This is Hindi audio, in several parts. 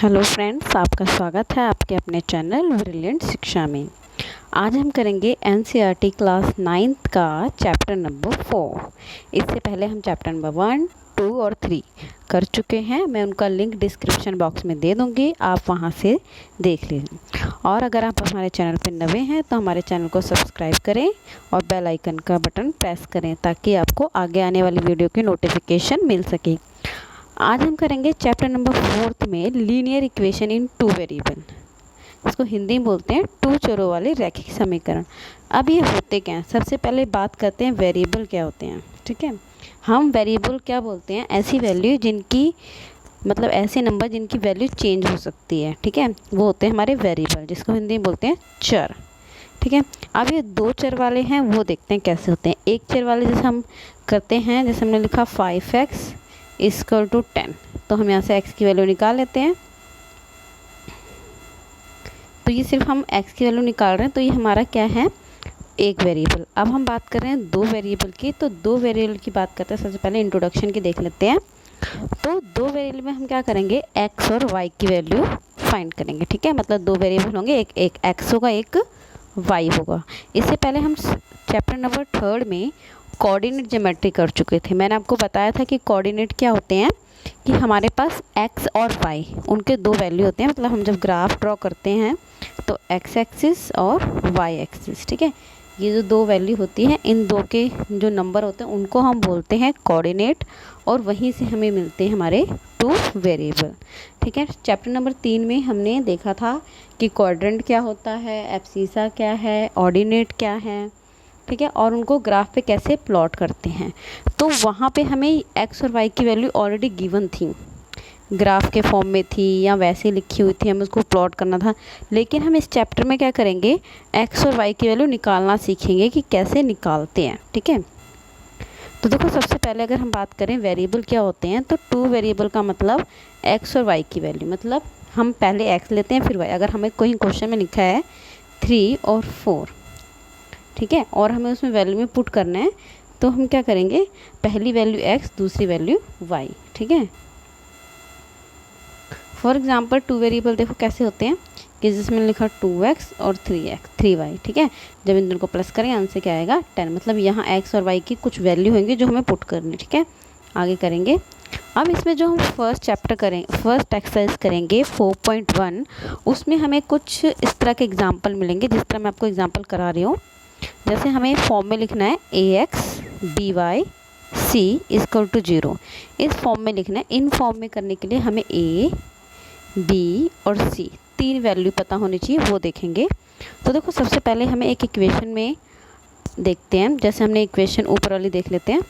हेलो फ्रेंड्स, आपका स्वागत है आपके अपने चैनल ब्रिलियंट शिक्षा में। आज हम करेंगे एनसीईआरटी क्लास 9th का चैप्टर नंबर 4। इससे पहले हम चैप्टर नंबर 1, 2 और 3 कर चुके हैं। मैं उनका लिंक डिस्क्रिप्शन बॉक्स में दे दूंगी, आप वहां से देख लीजिए। और अगर आप हमारे चैनल पर नए हैं तो हमारे चैनल को सब्सक्राइब करें और बेल आइकन का बटन प्रेस करें ताकि आपको आगे आने वाली वीडियो की नोटिफिकेशन मिल सके। आज हम करेंगे चैप्टर नंबर 4 में लीनियर इक्वेशन इन 2 वेरिएबल। इसको हिंदी में बोलते हैं 2 चरों वाले रैखिक समीकरण। अब ये होते क्या हैं? सबसे पहले बात करते हैं वेरिएबल क्या होते हैं। ठीक है, हम वेरिएबल क्या बोलते हैं? ऐसी वैल्यू जिनकी मतलब ऐसे नंबर जिनकी वैल्यू चेंज हो सकती है। ठीक है, वो होते हैं हमारे वेरिएबल, जिसको हिंदी में बोलते हैं चर। ठीक है, अब ये 2 चर वाले हैं, वो देखते हैं कैसे होते हैं। एक चर वाले जैसे हम करते हैं, जैसे हमने लिखा 5x इक्वल टू 10, तो हम यहाँ से x की वैल्यू निकाल लेते हैं। तो ये सिर्फ हम x की वैल्यू निकाल रहे हैं, तो ये हमारा क्या है? एक वेरिएबल। अब हम बात कर रहे हैं 2 वेरिएबल की, तो 2 वेरिएबल की बात करते हैं। सबसे पहले इंट्रोडक्शन की देख लेते हैं। तो 2 वेरिएबल में हम क्या करेंगे? x और y की वैल्यू फाइंड करेंगे। ठीक है, मतलब 2 वेरिएबल होंगे, एक x होगा, एक y होगा। इससे पहले हम चैप्टर नंबर 3 में कोऑर्डिनेट ज्योमेट्री कर चुके थे। मैंने आपको बताया था कि कोऑर्डिनेट क्या होते हैं, कि हमारे पास x और y उनके 2 वैल्यू होते हैं। मतलब हम जब ग्राफ ड्रॉ करते हैं तो x एक्सिस और y एक्सिस, ठीक है, ये जो 2 वैल्यू होती हैं, इन 2 के जो नंबर होते हैं उनको हम बोलते हैं कोऑर्डिनेट, और वहीं से हमें मिलते हैं हमारे 2 वेरिएबल। ठीक है, चैप्टर नंबर 3 में हमने देखा था कि क्वाड्रेंट क्या होता है, एब्सिसा क्या है, ऑर्डिनेट क्या है। ठीक है, और उनको ग्राफ पे कैसे प्लॉट करते हैं। तो वहाँ पे हमें x और y की वैल्यू ऑलरेडी गिवन थी, ग्राफ के फॉर्म में थी या वैसे लिखी हुई थी, हमें उसको प्लॉट करना था। लेकिन हम इस चैप्टर में क्या करेंगे? x और y की वैल्यू निकालना सीखेंगे कि कैसे निकालते हैं। ठीक है, तो देखो सबसे पहले अगर हम बात करें वेरिएबल क्या होते हैं, तो 2 वेरिएबल का मतलब x और y की वैल्यू, मतलब हम पहले x लेते हैं फिर y। अगर हमें कोई क्वेश्चन में लिखा है 3 और 4, ठीक है, और हमें उसमें वैल्यू में पुट करना है, तो हम क्या करेंगे? पहली वैल्यू x, दूसरी वैल्यू y। ठीक है, फॉर एग्जांपल 2 वेरिएबल देखो कैसे होते हैं, कि जिसमें लिखा 2x और 3y। ठीक है, जब इन दोनों को प्लस करेंगे आंसर क्या आएगा? 10। मतलब यहाँ x और y की कुछ वैल्यू होंगी जो हमें पुट करनी। ठीक है, आगे करेंगे। अब इसमें जो हम फर्स्ट एक्सरसाइज करेंगे 4.1, उसमें हमें कुछ इस तरह के एग्जाम्पल मिलेंगे, जिस तरह मैं आपको एग्जाम्पल करा रही हूँ। जैसे हमें फॉर्म में लिखना है ax by c equal to 0, इस फॉर्म में लिखना है। इन फॉर्म में करने के लिए हमें a, b और c 3 वैल्यू पता होनी चाहिए, वो देखेंगे। तो देखो सबसे पहले हमें एक इक्वेशन में देखते हैं। जैसे हमने इक्वेशन ऊपर वाली देख लेते हैं,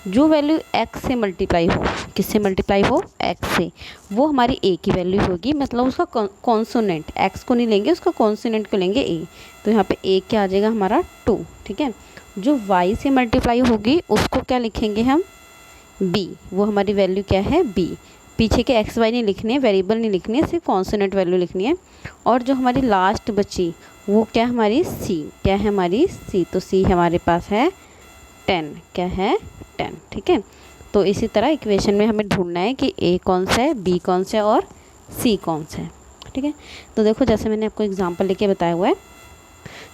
जो वैल्यू x से मल्टीप्लाई हो, किससे मल्टीप्लाई हो? x से, वो हमारी a की वैल्यू होगी। मतलब उसका कॉन्सोनेंट, x को नहीं लेंगे, उसका कॉन्सोनेंट को लेंगे a। तो यहाँ पे a क्या आ जाएगा हमारा? 2। ठीक है, जो y से मल्टीप्लाई होगी उसको क्या लिखेंगे हम? b। वो हमारी वैल्यू क्या है? b। पीछे के x y नहीं लिखने हैं, वेरिएबल नहीं लिखनी है, सिर्फ कॉन्सोनेंट वैल्यू लिखनी है। और जो हमारी लास्ट बची वो क्या हमारी? c। क्या है हमारी? c। तो c हमारे पास है 10। क्या है? 10। ठीक है, तो इसी तरह इक्वेशन में हमें ढूंढना है कि a कौन सा है, b कौन सा है और c कौन सा है। ठीक है, तो देखो जैसे मैंने आपको एग्जांपल लेके बताया हुआ है,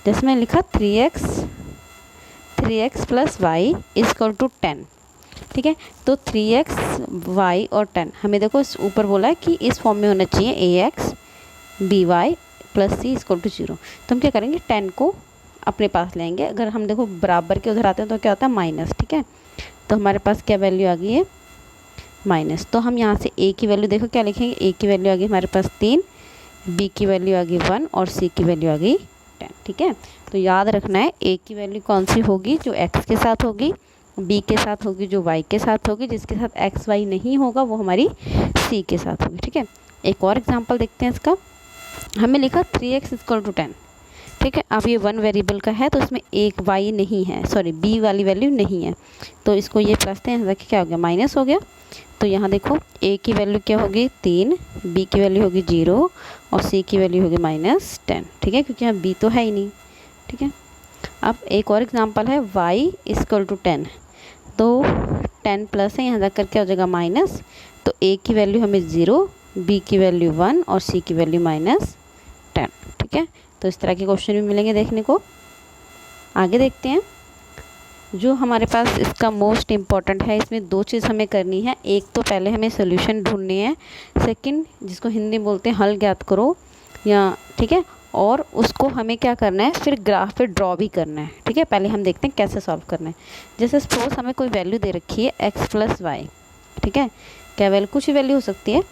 जैसे मैंने लिखा 3x plus y equal to 10। ठीक है, तो 3x y और 10, हमें देखो इस ऊपर बोला है कि इस फॉर्म में होना चाहिए ax by plus c equal to 0। तो हम क्या करेंगे? 10 को अपने पास लेंगे। अगर हम देखो बराबर के उधर आते हैं तो क्या होता है? माइनस। ठीक है, तो हमारे पास क्या वैल्यू आ गई है? माइनस। तो हम यहाँ से a की वैल्यू देखो क्या लिखेंगे? a की वैल्यू आ गई हमारे पास 3, b की वैल्यू आ गई 1 और c की वैल्यू आ गई 10। ठीक है, तो याद रखना है a की वैल्यू कौन सी होगी? जो x के साथ होगी, b के साथ होगी जो y के साथ होगी, जिसके साथ x y नहीं होगा वो हमारी c के साथ होगी। ठीक है, एक और एग्जांपल देखते हैं इसका। हमें लिखा 3x इक्वल टू 10। ठीक है, अब ये 1 वेरिएबल का है, तो इसमें एक y नहीं है, सॉरी b वाली वैल्यू नहीं है, तो इसको ये प्लस थे, देखिए क्या हो गया? माइनस हो गया। तो यहाँ देखो a की वैल्यू क्या होगी? 3, b की वैल्यू होगी 0 और c की वैल्यू होगी -10। ठीक है, क्योंकि यहाँ b तो है ही नहीं। ठीक है, अब एक और एग्जांपल है y इक्वल टू 10, तो 10 प्लस है, यहाँ जाकर क्या हो जाएगा? माइनस। तो a की वैल्यू हमें 0 बी की वैल्यू 1 और सी की वैल्यू -10। ठीक है, तो इस तरह के क्वेश्चन भी मिलेंगे देखने को। आगे देखते हैं, जो हमारे पास इसका मोस्ट इम्पॉर्टेंट है, इसमें दो चीज़ हमें करनी है। एक तो पहले हमें सोल्यूशन ढूंढनी है, सेकंड जिसको हिंदी में बोलते हैं हल ज्ञात करो या, ठीक है, और उसको हमें क्या करना है, फिर ग्राफ पे ड्रॉ भी करना है। ठीक है, पहले हम देखते हैं कैसे सॉल्व करना है। जैसे सपोज हमें कोई वैल्यू दे रखी है x + y। ठीक है, क्या वैल्यू, कुछ भी वैल्यू हो सकती है।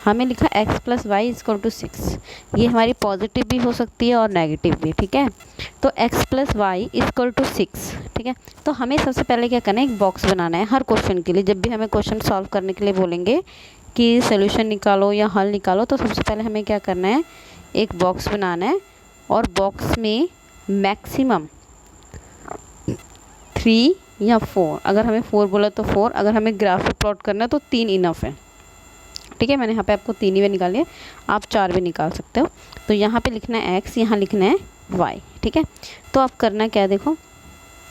हमें लिखा x + y = 6। ये हमारी पॉजिटिव भी हो सकती है और नेगेटिव भी। ठीक है, तो x + y = 6। ठीक है, तो हमें सबसे पहले क्या करना है, एक बॉक्स बनाना है हर क्वेश्चन के लिए। जब भी हमें क्वेश्चन सॉल्व करने के लिए बोलेंगे कि सोल्यूशन निकालो या हल निकालो, तो सबसे पहले हमें क्या करना है, एक बॉक्स बनाना है और बॉक्स में मैक्सिमम 3 या 4, अगर हमें 4 बोला तो 4, अगर हमें ग्राफ पे प्लॉट करना है तो 3 इनफ है। ठीक है, मैंने यहाँ पे आपको 3 ही निकाल लिया, आप 4 भी निकाल सकते हो। तो यहाँ पे लिखना है x, यहाँ लिखना है y। ठीक है, तो आप करना क्या है, देखो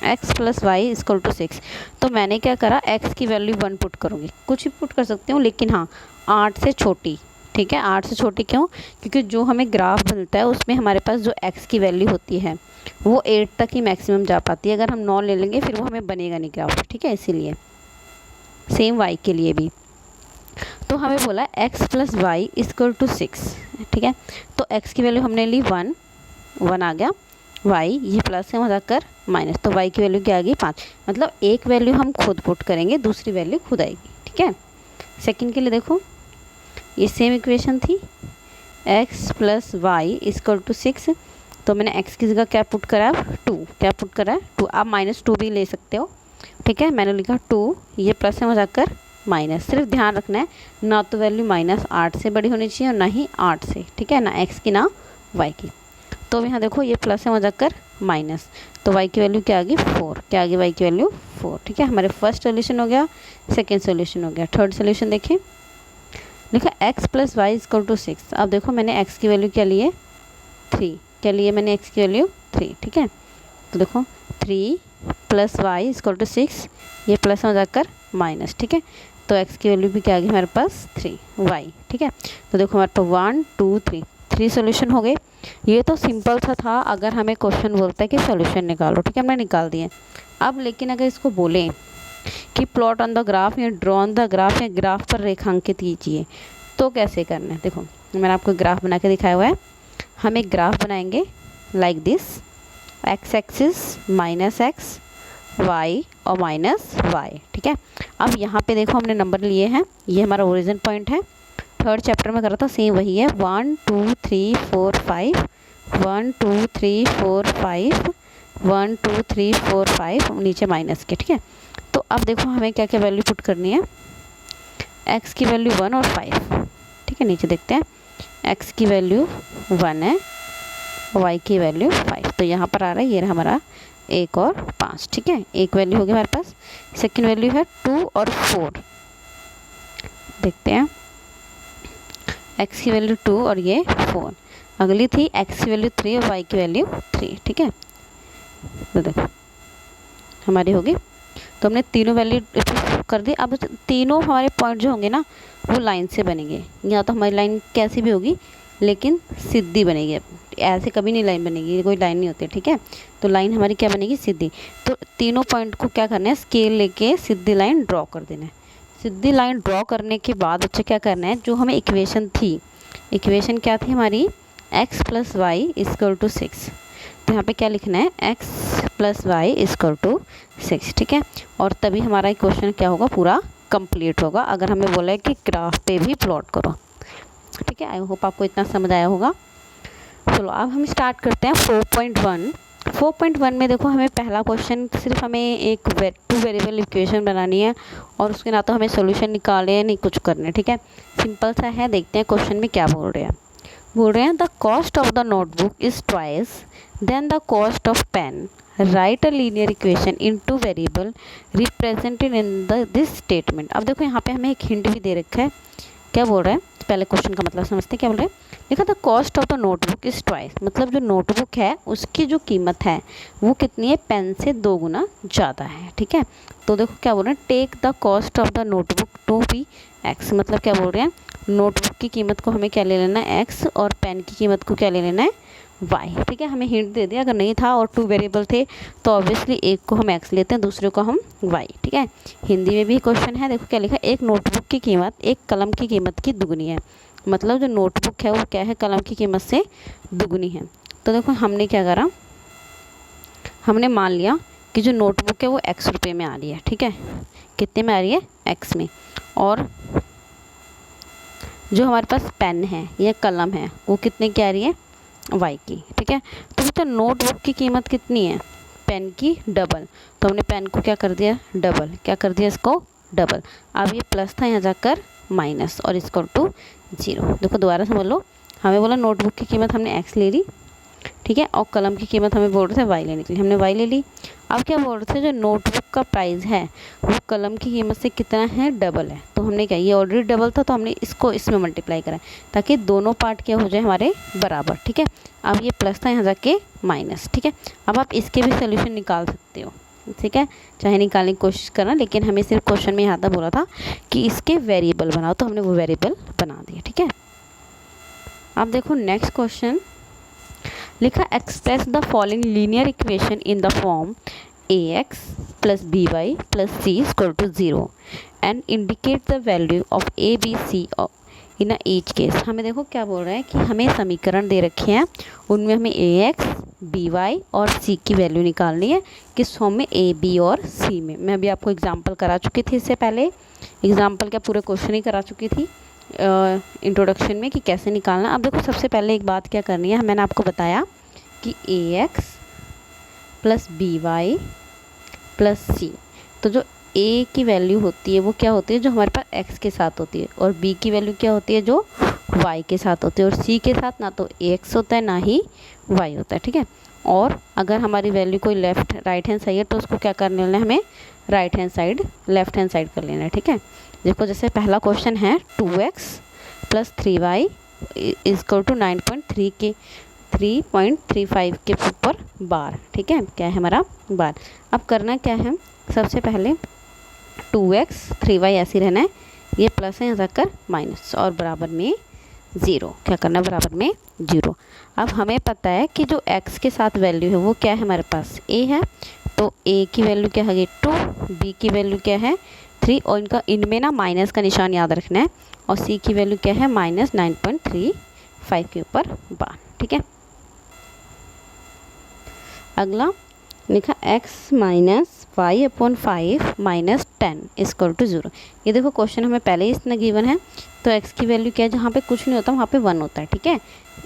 x + y = 6। तो मैंने क्या करा, x की वैल्यू 1 पुट करूँगी, कुछ भी पुट कर सकती हूँ, लेकिन हाँ 8 से छोटी। ठीक है, 8 से छोटी क्यों, क्योंकि जो हमें ग्राफ मिलता है उसमें हमारे पास जो x की वैल्यू होती है वो 8 तक ही मैक्सिमम जा पाती है। अगर हम 9 ले लेंगे फिर वो हमें बनेगा नहीं ग्राफ। ठीक है, इसीलिए सेम y के लिए भी। तो हमें बोला x + y = 6। ठीक है, तो x की वैल्यू हमने ली 1 आ गया, y ये प्लस से जाकर माइनस, तो y की वैल्यू क्या आ गई 5। मतलब एक वैल्यू हम खुद पुट करेंगे, दूसरी वैल्यू खुद आएगी। ठीक है, सेकंड के लिए देखो, ये सेम इक्वेशन थी, x + y = 6। तो मैंने x की जगह क्या पुट करा, 2। क्या पुट करा, 2। आप -2 भी ले सकते हो। ठीक है, मैंने लिखा 2, ये प्लस से हो जाकर माइनस। सिर्फ ध्यान रखना है, ना तो वैल्यू -8 से बड़ी होनी चाहिए और ना ही 8 से। ठीक है, ना x की ना y की। तो यहाँ देखो ये प्लस से हो जाकर माइनस, तो y की वैल्यू क्या आ गई 4। क्या आ गई y की वैल्यू 4। ठीक है, हमारे फर्स्ट सोल्यूशन हो गया, सेकेंड सोल्यूशन हो गया। थर्ड सोल्यूशन देखिए, लिखा x + y = 6। अब देखो मैंने x की वैल्यू क्या ली है 3। क्या लिए मैंने x की वैल्यू 3। ठीक है, तो देखो 3 + y = 6, ये प्लस हो जाकर माइनस। ठीक है, तो x की वैल्यू भी क्या आ गई हमारे पास 3y। ठीक है, तो देखो हमारे पास 1 2 3 सोल्यूशन हो गए। ये तो सिंपल सा था, अगर हमें क्वेश्चन बोलता है कि सोल्यूशन निकालो। ठीक है, हमने निकाल दिए। अब लेकिन अगर इसको बोलें कि प्लॉट ऑन द ग्राफ या ड्रॉ ऑन द ग्राफ या ग्राफ पर रेखांकित कीजिए, तो कैसे करना है। देखो मैंने आपको ग्राफ बना के दिखाया हुआ है। हम एक ग्राफ बनाएंगे like this, x axis -x, y और -y। ठीक है, अब यहाँ पे देखो हमने नंबर लिए हैं, ये हमारा ओरिजिन पॉइंट है। थर्ड चैप्टर में करा था सेम वही है, 1 2 3 4 5, 1 2 3 4 5, 1 2 3 4 5, नीचे माइनस के। ठीक है, तो अब देखो हमें क्या क्या वैल्यू पुट करनी है, x की वैल्यू 1 और 5। ठीक है, नीचे देखते हैं, x की वैल्यू 1 है, y की वैल्यू 5। तो यहाँ पर आ रहा है ये हमारा 1 और 5। ठीक है, एक वैल्यू हो गई हमारे पास। सेकंड वैल्यू है 2 और 4। देखते हैं, x की वैल्यू 2 और ये 4। अगली थी x की वैल्यू 3 और y की वैल्यू 3। ठीक है, तो देखो हमारी होगी। तो हमने तीनों वैल्यू कर दी। अब तीनों हमारे पॉइंट जो होंगे ना वो लाइन से बनेंगे, या तो हमारी लाइन कैसी भी होगी लेकिन सीधी बनेगी। ऐसे कभी नहीं लाइन बनेगी, कोई लाइन नहीं होती। ठीक है, तो लाइन हमारी क्या बनेगी, सीधी। तो तीनों पॉइंट को क्या करना है, स्केल लेके सीधी लाइन ड्रॉ कर देना है। सीधी लाइन ड्रॉ करने के बाद बच्चे क्या करना है, जो हमें इक्वेशन थी, इक्वेशन क्या थी हमारी, x + y = 6। तो यहाँ पे क्या लिखना है, x + y = 6। ठीक है, और तभी हमारा इक्वेशन क्या होगा, पूरा कंप्लीट होगा। अगर हमें बोला है कि ग्राफ पे भी प्लॉट करो। ठीक है, आई होप आपको इतना समझ आया होगा। चलो अब हम स्टार्ट करते हैं 4.1। 4.1 में देखो हमें पहला क्वेश्चन, सिर्फ हमें एक 2 वेरिएबल इक्वेशन बनानी है और उसके ना तो हमें सॉल्यूशन निकाले हैं नहीं कुछ करने। ठीक है, सिंपल सा है। देखते हैं क्वेश्चन में क्या बोल रहे हैं। बोल रहे हैं the cost of the notebook is twice than the cost of pen, write a linear equation in 2 variable represented in this statement. अब देखो यहाँ पे हमें एक हिंट भी दे रखा है। क्या बोल रहा है, पहले क्वेश्चन का मतलब समझते हैं। क्या बोल रहे हैं, देखो the cost of the notebook is twice, मतलब जो नोटबुक है उसकी जो कीमत है वो कितनी है, पेन से 2 गुना ज़्यादा है। ठीक है, तो देखो क्या बोल रहे हैं, take the cost of the notebook to be x, मतलब क्या बोल रहे हैं, नोटबुक की कीमत को हमें क्या ले लेना है x, और पेन की कीमत को क्या ले लेना है y। ठीक है, हमें हिंट दे दिया, अगर नहीं था और 2 वेरिएबल थे तो ऑब्वियसली एक को हम x लेते हैं, दूसरे को हम y। ठीक है, हिंदी में भी क्वेश्चन है, देखो क्या लिखा है, एक नोटबुक की कीमत एक कलम की कीमत की दुगनी है। मतलब जो नोटबुक है वो क्या है, कलम की कीमत से दुगनी है। तो देखो हमने क्या करा, हमने मान लिया कि जो नोटबुक है वो x रुपये में आ रही है। ठीक है, कितने में आ रही है, x में, और जो हमारे पास पेन है या कलम है वो कितने की आ रही है, y की। ठीक है, तो बेटा नोटबुक की कीमत कितनी है, पेन की डबल, तो हमने पेन को क्या कर दिया, डबल, क्या कर दिया इसको, डबल। अब ये प्लस था, यहाँ जाकर माइनस, और इसको टू 0। देखो दोबारा समझ लो, हमें बोला नोटबुक की कीमत हमने x ले ली, ठीक है, और कलम की कीमत हमें बोल रहे थे y लेने के लिए, हमने y ले ली। अब क्या बोल रहे थे, जो नोटबुक का प्राइस है वो कलम की कीमत से कितना है, डबल है। तो हमने क्या, ये ऑलरेडी डबल था तो हमने इसको इसमें मल्टीप्लाई करा ताकि दोनों पार्ट क्या हो जाए हमारे बराबर। ठीक है, अब ये प्लस था, यहाँ जाके माइनस। ठीक है, अब आप इसके भी सोल्यूशन निकाल सकते हो। ठीक है, चाहे निकालने की कोशिश करना, लेकिन हमें सिर्फ क्वेश्चन में यहाँ तक बोला था कि इसके वेरिएबल बनाओ, तो हमने वो वेरिएबल बना दिया। ठीक है, अब देखो नेक्स्ट क्वेश्चन लिखा, express the following linear equation in the form ax plus by plus c equal to 0 and indicate the value of a b c in each case. हमें देखो क्या बोल रहा है कि हमें समीकरण दे रखे हैं, उनमें हमें ax by और c की वैल्यू निकालनी है, किस फॉर्म में, a b और c में। मैं अभी आपको एग्जांपल करा चुकी थी, इससे पहले एग्जांपल क्या पूरे क्वेश्चन ही करा चुकी थी इंट्रोडक्शन में कि कैसे निकालना। अब देखो सबसे पहले एक बात क्या करनी है, मैंने आपको बताया कि ax plus by plus c, तो जो a की वैल्यू होती है वो क्या होती है, जो हमारे पास x के साथ होती है, और b की वैल्यू क्या होती है, जो y के साथ होती है, और c के साथ ना तो x होता है ना ही y होता है। ठीक है, और अगर हमारी वैल्यू कोई लेफ्ट राइट हैंड साइड है तो उसको क्या कर लेना है, हमें right hand side left hand side कर लेना है। ठीक है, देखो जैसे पहला क्वेश्चन है 2x plus 3y equal to 9.3 के 3.35 के ऊपर बार। ठीक है, क्या है हमारा बार। अब करना क्या है, सबसे पहले 2x 3y ऐसे रहना है, ये प्लस है यहाँ जाकर माइनस, और बराबर में 0, क्या करना है, बराबर में 0। अब हमें पता है कि जो x के साथ वैल्यू है वो क्या है, हमारे पास a है, तो a की वैल्यू क्या है 2, b की वैल्यू क्या है 3, और इनमें ना माइनस का निशान याद रखना है, और c की वैल्यू क्या है माइनस 9.35 के ऊपर बार। ठीक है, अगला लिखा x minus 5/5 minus 10 equal to 0। ये देखो क्वेश्चन हमें पहले ही इतना गिवन है, तो x की वैल्यू क्या है, जहाँ पे कुछ नहीं होता वहाँ पे 1 होता है। ठीक है,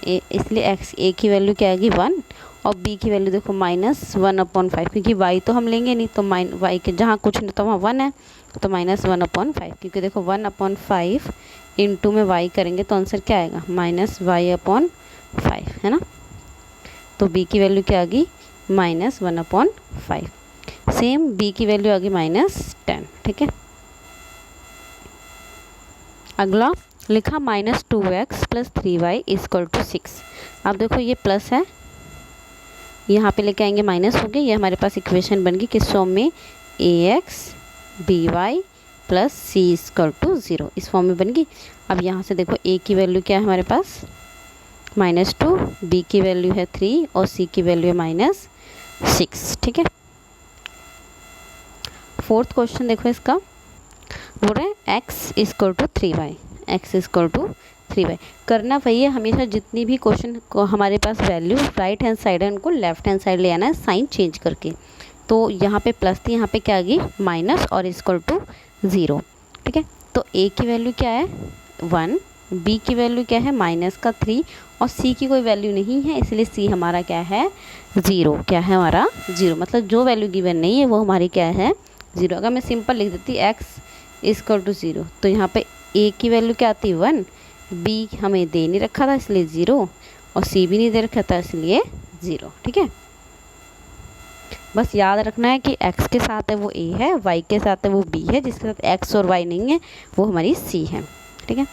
इसलिए x a की वैल्यू क्या आएगी 1, और b की वैल्यू देखो माइनस 1/5, क्योंकि y तो हम लेंगे नहीं, तो y के जहाँ कुछ नहीं होता वहाँ 1 है, तो माइनस 1/5, क्योंकि देखो 1/5 इंटू में y करेंगे तो आंसर क्या आएगा, माइनस y/5, है ना। तो b की वैल्यू क्या आ गई, माइनस 1/5। सेम b की वैल्यू आ गई माइनस 10। ठीक है, अगला लिखा minus 2x plus 3y equal to 6। अब देखो ये प्लस है, यहाँ पे लेके आएंगे माइनस हो गए, ये हमारे पास इक्वेशन बन गई किस फॉर्म में, ax by plus c equal to 0, इस फॉर्म में बन गई। अब यहाँ से देखो a की वैल्यू क्या है हमारे पास -2, b की वैल्यू है 3, और c की वैल्यू है -6। ठीक है, फोर्थ क्वेश्चन देखो, इसका बोल रहे हैं x equal to 3y, x equal to 3y। करना वही है, हमेशा जितनी भी क्वेश्चन को हमारे पास वैल्यू राइट हैंड साइड है उनको लेफ्ट हैंड साइड ले आना है, साइन चेंज करके। तो यहाँ पे प्लस थी, यहाँ पे क्या आ गई माइनस, और इक्वल टू 0। ठीक है, तो a की वैल्यू क्या है 1, b की वैल्यू क्या है माइनस का 3, और c की कोई वैल्यू नहीं है, इसलिए c हमारा क्या है 0, क्या है हमारा 0, मतलब जो वैल्यू गिवन नहीं है वो हमारी क्या है 0। अगर मैं सिंपल लिख देती x इक्वल टू 0, तो यहाँ पे a की वैल्यू क्या आती 1, b हमें दे नहीं रखा था इसलिए 0, और c भी नहीं दे रखा था इसलिए 0। ठीक है, बस याद रखना है कि x के साथ है वो a है, y के साथ है वो b है, जिसके साथ x और y नहीं है वो हमारी c है। ठीक है,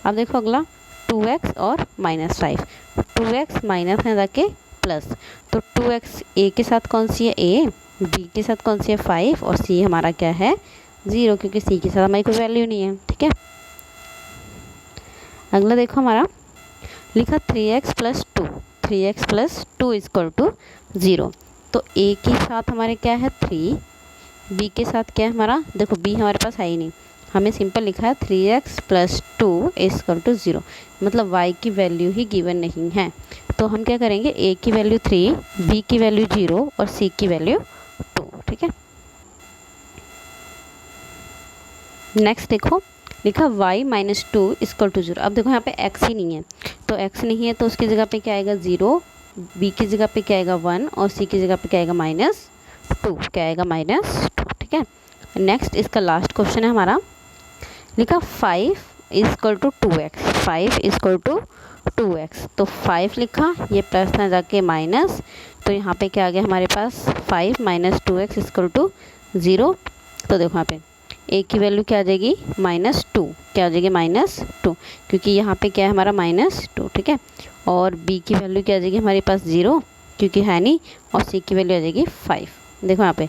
अब देखो अगला 2x और -5, 2x माइनस है जाके प्लस, तो 2x a के साथ कौन सी है a, b के साथ कौन सी है 5, और c हमारा क्या है 0, क्योंकि c के साथ हमारी कोई वैल्यू नहीं है। ठीक है, अगला देखो हमारा लिखा 3x plus 2, 3x plus 2 equal to 0। तो a के साथ हमारे क्या है 3, b के साथ क्या है हमारा, देखो b हमारे पास है ही नहीं, हमें सिंपल लिखा है 3x प्लस 2 इक्वल टू 0, मतलब y की वैल्यू ही गिवन नहीं है। तो हम क्या करेंगे, a की वैल्यू 3, b की वैल्यू 0 और c की वैल्यू 2। ठीक है, नेक्स्ट देखो लिखा y माइनस 2 इक्वल टू 0। अब देखो यहाँ पे x ही नहीं है, तो x नहीं है तो उसकी जगह पे क्या आएगा 0, b की जगह पे क्या आएगा 1 और c की जगह पे क्या आएगा -2, क्या आएगा -2। ठीक है, नेक्स्ट इसका लास्ट क्वेश्चन है हमारा, लिखा 5 equal to 2x, 5 equal to 2x। तो 5 लिखा, ये प्लस ना जाके माइनस, तो यहाँ पे क्या आ गया हमारे पास 5 माइनस 2x इक्वल टू 0। तो देखो यहाँ पे a की वैल्यू क्या आ जाएगी -2, क्या आ जाएगी -2, क्योंकि यहाँ पे क्या है हमारा -2। ठीक है, और b की वैल्यू क्या आ जाएगी हमारे पास 0, क्योंकि है नहीं, और c की वैल्यू आ जाएगी 5। देखो यहाँ पे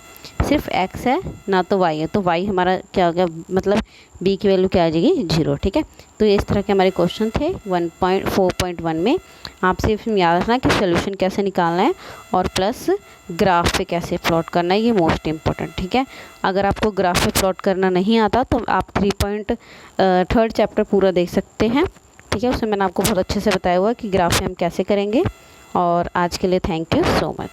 सिर्फ x है ना तो y है, तो y हमारा क्या हो गया, मतलब b की वैल्यू क्या आ जाएगी 0। ठीक है, तो ये इस तरह के हमारे क्वेश्चन थे 1.4.1 में। आपसे फिर याद रखना कि सोल्यूशन कैसे निकालना है और प्लस ग्राफ पे कैसे प्लॉट करना है, ये मोस्ट इम्पोर्टेंट। ठीक है, अगर आपको ग्राफ पे प्लॉट करना नहीं आता तो आप 3.3 चैप्टर पूरा देख सकते हैं। ठीक है, उसमें मैंने आपको बहुत अच्छे से बताया हुआ कि ग्राफ में हम कैसे करेंगे। और आज के लिए थैंक यू सो मच।